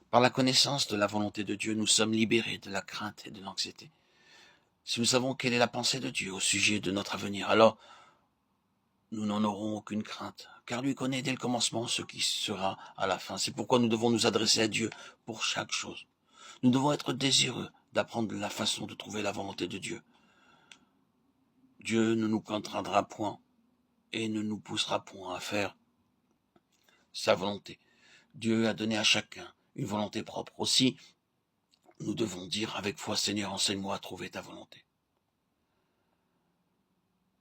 Par la connaissance de la volonté de Dieu, nous sommes libérés de la crainte et de l'anxiété. Si nous savons quelle est la pensée de Dieu au sujet de notre avenir, alors nous n'en aurons aucune crainte, car lui connaît dès le commencement ce qui sera à la fin. C'est pourquoi nous devons nous adresser à Dieu pour chaque chose. Nous devons être désireux d'apprendre la façon de trouver la volonté de Dieu. Dieu ne nous contraindra point et ne nous poussera point à faire sa volonté. Dieu a donné à chacun une volonté propre. Aussi, nous devons dire avec foi, Seigneur, enseigne-moi à trouver ta volonté.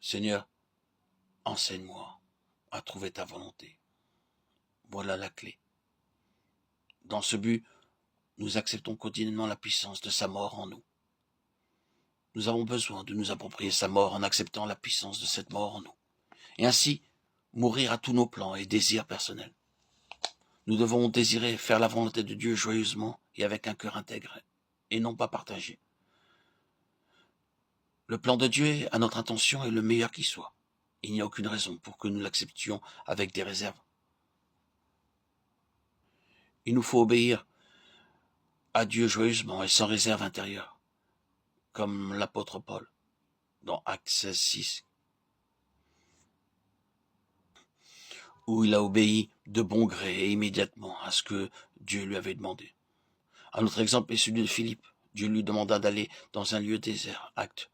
Seigneur, enseigne-moi à trouver ta volonté. Voilà la clé. Dans ce but, nous acceptons quotidiennement la puissance de sa mort en nous. Nous avons besoin de nous approprier sa mort en acceptant la puissance de cette mort en nous. Et ainsi, mourir à tous nos plans et désirs personnels. Nous devons désirer faire la volonté de Dieu joyeusement et avec un cœur intègre, et non pas partagé. Le plan de Dieu à notre intention est le meilleur qui soit. Il n'y a aucune raison pour que nous l'acceptions avec des réserves. Il nous faut obéir à Dieu joyeusement et sans réserve intérieure, comme l'apôtre Paul dans Actes 16, 6, où il a obéi de bon gré et immédiatement à ce que Dieu lui avait demandé. Un autre exemple est celui de Philippe. Dieu lui demanda d'aller dans un lieu désert, Actes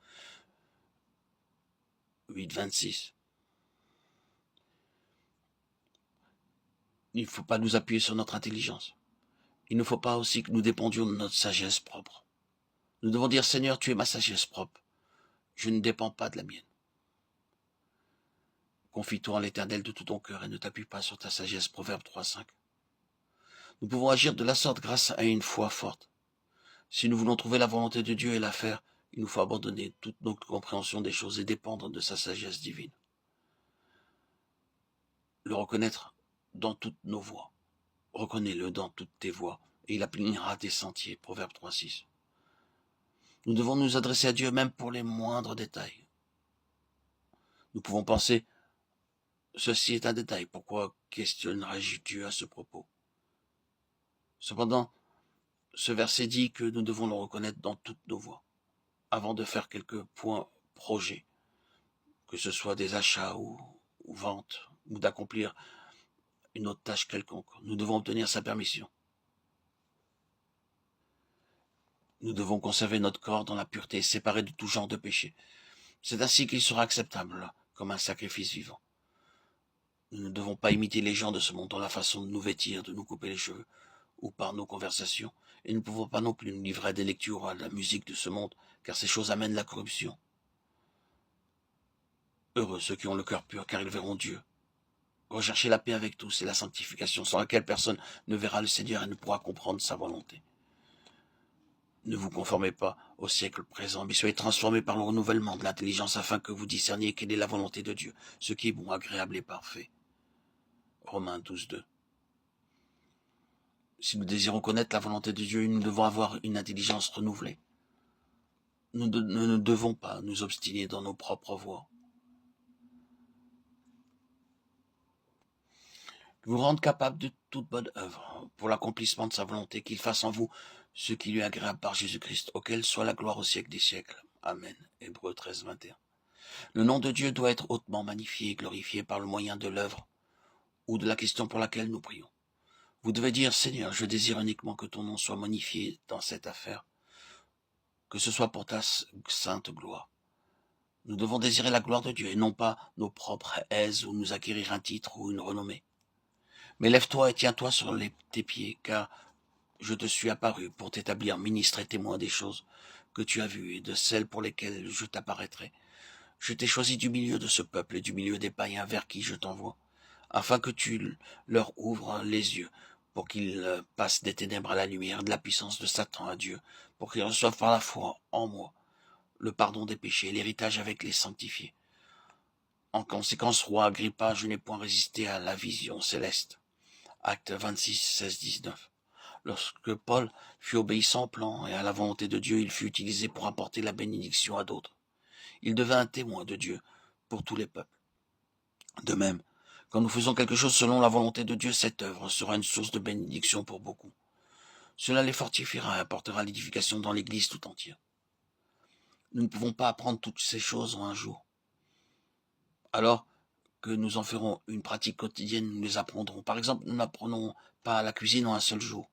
8, 26. Il ne faut pas nous appuyer sur notre intelligence. Il ne faut pas aussi que nous dépendions de notre sagesse propre. Nous devons dire, Seigneur, tu es ma sagesse propre. Je ne dépends pas de la mienne. Confie-toi en l'Éternel de tout ton cœur et ne t'appuie pas sur ta sagesse. Proverbe 3, 5. Nous pouvons agir de la sorte grâce à une foi forte. Si nous voulons trouver la volonté de Dieu et la faire, il nous faut abandonner toute notre compréhension des choses et dépendre de sa sagesse divine. Le reconnaître dans toutes nos voies. Reconnais-le dans toutes tes voies, et il aplanira tes sentiers. Proverbe 3, 6. Nous devons nous adresser à Dieu même pour les moindres détails. Nous pouvons penser, ceci est un détail, pourquoi questionnerais-je Dieu à ce propos? Cependant, ce verset dit que nous devons le reconnaître dans toutes nos voies, avant de faire quelques points projets, que ce soit des achats ou ventes, ou d'accomplir une autre tâche quelconque. Nous devons obtenir sa permission. Nous devons conserver notre corps dans la pureté, séparé de tout genre de péché. C'est ainsi qu'il sera acceptable, comme un sacrifice vivant. Nous ne devons pas imiter les gens de ce monde dans la façon de nous vêtir, de nous couper les cheveux, ou par nos conversations, et nous ne pouvons pas non plus nous livrer à des lectures ou à la musique de ce monde, car ces choses amènent la corruption. Heureux ceux qui ont le cœur pur, car ils verront Dieu. Recherchez la paix avec tous et la sanctification, sans laquelle personne ne verra le Seigneur et ne pourra comprendre sa volonté. Ne vous conformez pas au siècle présent, mais soyez transformés par le renouvellement de l'intelligence afin que vous discerniez quelle est la volonté de Dieu, ce qui est bon, agréable et parfait. Romains 12, 2. Si nous désirons connaître la volonté de Dieu, nous devons avoir une intelligence renouvelée. Nous ne devons pas nous obstiner dans nos propres voies. Vous rendre capable de toute bonne œuvre pour l'accomplissement de sa volonté, qu'il fasse en vous ce qui lui est agréable par Jésus-Christ, auquel soit la gloire au siècle des siècles. Amen. Hébreux 13, 21. Le nom de Dieu doit être hautement magnifié et glorifié par le moyen de l'œuvre ou de la question pour laquelle nous prions. Vous devez dire, Seigneur, je désire uniquement que ton nom soit magnifié dans cette affaire, que ce soit pour ta sainte gloire. Nous devons désirer la gloire de Dieu et non pas nos propres aises ou nous acquérir un titre ou une renommée. Mais lève-toi et tiens-toi sur tes pieds, car je te suis apparu pour t'établir ministre et témoin des choses que tu as vues et de celles pour lesquelles je t'apparaîtrai. Je t'ai choisi du milieu de ce peuple et du milieu des païens vers qui je t'envoie, afin que tu leur ouvres les yeux, pour qu'ils passent des ténèbres à la lumière, de la puissance de Satan à Dieu, pour qu'ils reçoivent par la foi en moi le pardon des péchés et l'héritage avec les sanctifiés. En conséquence, roi Agrippa, je n'ai point résisté à la vision céleste. Acte 26, 16, 19. Lorsque Paul fut obéissant au plan et à la volonté de Dieu, il fut utilisé pour apporter la bénédiction à d'autres. Il devint un témoin de Dieu pour tous les peuples. De même, quand nous faisons quelque chose selon la volonté de Dieu, cette œuvre sera une source de bénédiction pour beaucoup. Cela les fortifiera et apportera l'édification dans l'Église tout entière. Nous ne pouvons pas apprendre toutes ces choses en un jour. Alors que nous en ferons une pratique quotidienne, nous les apprendrons. Par exemple, nous n'apprenons pas la cuisine en un seul jour.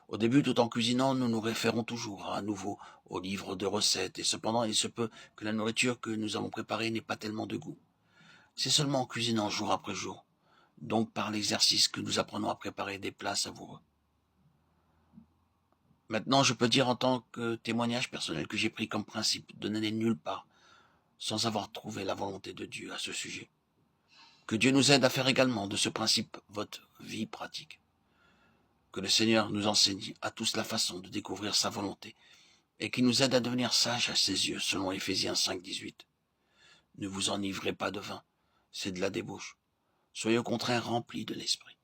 Au début, tout en cuisinant, nous nous référons toujours à nouveau aux livres de recettes, et cependant, il se peut que la nourriture que nous avons préparée n'ait pas tellement de goût. C'est seulement en cuisinant jour après jour, donc par l'exercice, que nous apprenons à préparer des plats savoureux. Maintenant, je peux dire en tant que témoignage personnel que j'ai pris comme principe de n'aller nulle part sans avoir trouvé la volonté de Dieu à ce sujet. Que Dieu nous aide à faire également de ce principe votre vie pratique. Que le Seigneur nous enseigne à tous la façon de découvrir sa volonté et qu'il nous aide à devenir sages à ses yeux, selon Éphésiens 5,18. Ne vous enivrez pas de vin, c'est de la débauche. Soyez au contraire remplis de l'esprit.